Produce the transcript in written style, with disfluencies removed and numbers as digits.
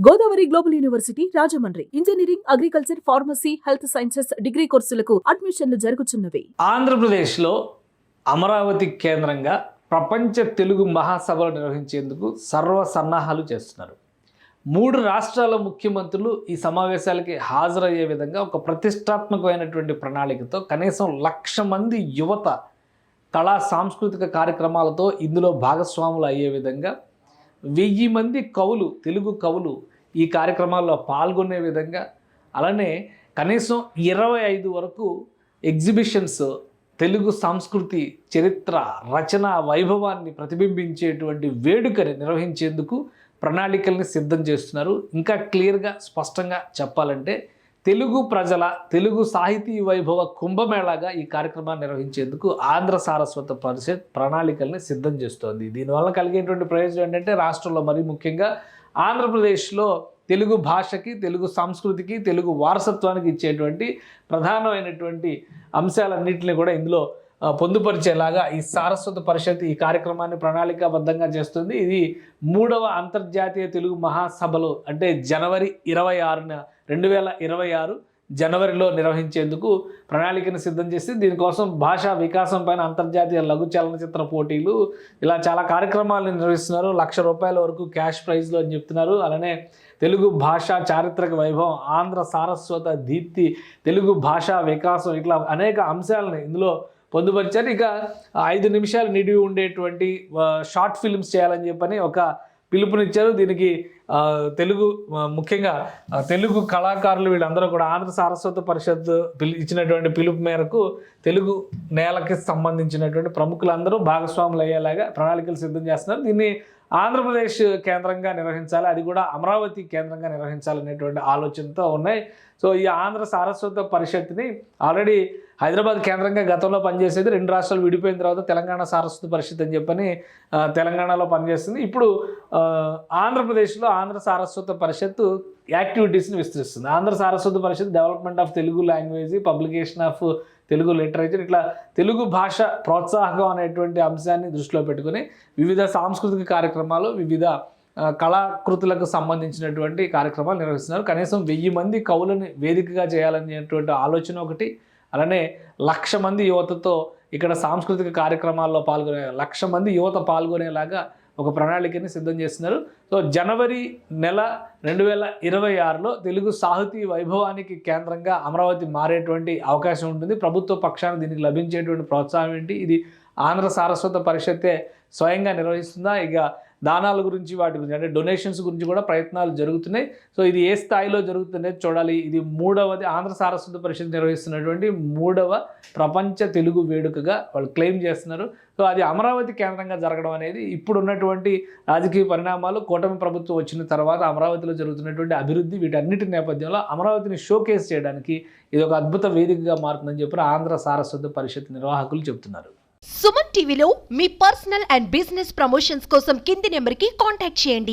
Godavari global university Rajahmundry engineering, agriculture, pharmacy, health sciences degree కోర్సులకు అడ్మిషన్లు జరుగుతున్నవి. ఆంధ్రప్రదేశ్లో అమరావతి కేంద్రంగా ప్రపంచ తెలుగు మహాసభలు నిర్వహించేందుకు సర్వ సన్నాహాలు చేస్తున్నారు. 3 రాష్ట్రాల ముఖ్యమంత్రులు ఈ సమావేశాలకి హాజరయ్యే విధంగా ఒక ప్రతిష్టాత్మకమైనటువంటి ప్రణాళికతో కనీసం 1,00,000 మంది యువత కళా సాంస్కృతిక కార్యక్రమాలతో ఇందులో భాగస్వాములు అయ్యే విధంగా 1000 మంది కవులు, తెలుగు కవులు ఈ కార్యక్రమాల్లో పాల్గొనే విధంగా, అలానే కనీసం 25 వరకు ఎగ్జిబిషన్స్ తెలుగు సంస్కృతి, చరిత్ర, రచన వైభవాన్ని ప్రతిబింబించేటువంటి వేడుకని నిర్వహించేందుకు ప్రణాళికల్ని సిద్ధం చేస్తున్నారు. ఇంకా క్లియర్గా స్పష్టంగా చెప్పాలంటే తెలుగు ప్రజల తెలుగు సాహితీ వైభవ కుంభమేళాగా ఈ కార్యక్రమాన్ని నిర్వహించేందుకు ఆంధ్ర సారస్వత పరిషత్ ప్రణాళికల్ని సిద్ధం చేస్తోంది. దీనివల్ల కలిగేటువంటి ప్రయోజనం ఏంటంటే రాష్ట్రంలో మరీ ముఖ్యంగా ఆంధ్రప్రదేశ్లో తెలుగు భాషకి, తెలుగు సంస్కృతికి, తెలుగు వారసత్వానికి ఇచ్చేటువంటి ప్రధానమైనటువంటి అంశాలన్నింటినీ కూడా ఇందులో పొందుపరిచేలాగా ఈ సారస్వత పరిషత్ ఈ కార్యక్రమాన్ని ప్రణాళికాబద్ధంగా చేస్తుంది. ఇది 3వ అంతర్జాతీయ తెలుగు మహాసభలు అంటే జనవరి 26న 2026 జనవరిలో నిర్వహించేందుకు ప్రణాళికను సిద్ధం చేసి దీనికోసం భాషా వికాసం పైన అంతర్జాతీయ లఘు చలనచిత్ర పోటీలు ఇలా చాలా కార్యక్రమాలను నిర్వహిస్తున్నారు. ₹1,00,000 వరకు క్యాష్ ప్రైజ్లు అని చెప్తున్నారు. అలానే తెలుగు భాషా చారిత్రక వైభవం, ఆంధ్ర సారస్వత దీప్తి, తెలుగు భాషా వికాసం, ఇట్లా అనేక అంశాలను ఇందులో పొందుపరిచారు. ఇక 5 నిమిషాలు నిడివి ఉండేటువంటి షార్ట్ ఫిల్మ్స్ చేయాలని చెప్పని ఒక పిలుపునిచ్చారు. దీనికి తెలుగు ముఖ్యంగా తెలుగు కళాకారులు వీళ్ళందరూ కూడా ఆంధ్ర సారస్వత పరిషత్ ఇచ్చినటువంటి పిలుపు మేరకు తెలుగు నేలకి సంబంధించినటువంటి ప్రముఖులందరూ భాగస్వాములు అయ్యేలాగా ప్రణాళికలు సిద్ధం చేస్తున్నారు. దీన్ని ఆంధ్రప్రదేశ్ కేంద్రంగా నిర్వహించాలి, అది కూడా అమరావతి కేంద్రంగా నిర్వహించాలనేటువంటి ఆలోచనతో ఉన్నాయి. సో ఈ ఆంధ్ర సారస్వత పరిషత్ని ఆల్రెడీ హైదరాబాద్ కేంద్రంగా గతంలో పనిచేసేది, 2 రాష్ట్రాలు విడిపోయిన తర్వాత తెలంగాణ సారస్వత పరిషత్ అని చెప్పని తెలంగాణలో పనిచేస్తుంది. ఇప్పుడు ఆంధ్రప్రదేశ్లో ఆంధ్ర సారస్వత పరిషత్ యాక్టివిటీస్ని విస్తరిస్తుంది. Andhra Saraswata Parishat development of Telugu language, publication of Telugu literature, ఇట్లా తెలుగు భాష ప్రోత్సాహకం అనేటువంటి అంశాన్ని దృష్టిలో పెట్టుకుని వివిధ సాంస్కృతిక కార్యక్రమాలు, వివిధ కళాకృతులకు సంబంధించినటువంటి కార్యక్రమాలు నిర్వహిస్తున్నారు. కనీసం 1000 మంది కవులను వేదికగా చేయాలనేటువంటి ఆలోచన ఒకటి, అలానే 1,00,000 మంది యువతతో ఇక్కడ సాంస్కృతిక కార్యక్రమాల్లో పాల్గొనే 1,00,000 మంది యువత పాల్గొనేలాగా ఒక ప్రణాళికని సిద్ధం చేస్తున్నారు. సో జనవరి నెల 2026లో తెలుగు సాహితీ వైభవానికి కేంద్రంగా అమరావతి మారేటువంటి అవకాశం ఉంటుంది. ప్రభుత్వ పక్షాన దీనికి లభించేటువంటి ప్రోత్సాహం ఏంటి? ఇది ఆంధ్ర సారస్వత పరిషత్తే స్వయంగా నిర్వహిస్తుందా? ఇక దానాల గురించి, వాటి గురించి అంటే డొనేషన్స్ గురించి కూడా ప్రయత్నాలు జరుగుతున్నాయి. సో ఇది ఏ స్థాయిలో జరుగుతుందనేది చూడాలి. ఇది 3వది ఆంధ్ర సారస్వత పరిషత్ నిర్వహిస్తున్నటువంటి 3వ ప్రపంచ తెలుగు వేడుకగా వాళ్ళు క్లెయిమ్ చేస్తున్నారు. సో అది అమరావతి కేంద్రంగా జరగడం అనేది ఇప్పుడున్నటువంటి రాజకీయ పరిణామాలు, కూటమి ప్రభుత్వం వచ్చిన తర్వాత అమరావతిలో జరుగుతున్నటువంటి అభివృద్ధి, వీటన్నిటి నేపథ్యంలో అమరావతిని షోకేస్ చేయడానికి ఇది ఒక అద్భుత వేదికగా మారుతుందని చెప్పి ఆంధ్ర సారస్వత పరిషత్ నిర్వాహకులు చెబుతున్నారు. సుమన్ టీవీలో మీ పర్సనల్ అండ్ బిజినెస్ ప్రమోషన్స్ కోసం కింది నెంబర్కి కాంటాక్ట్ చేయండి.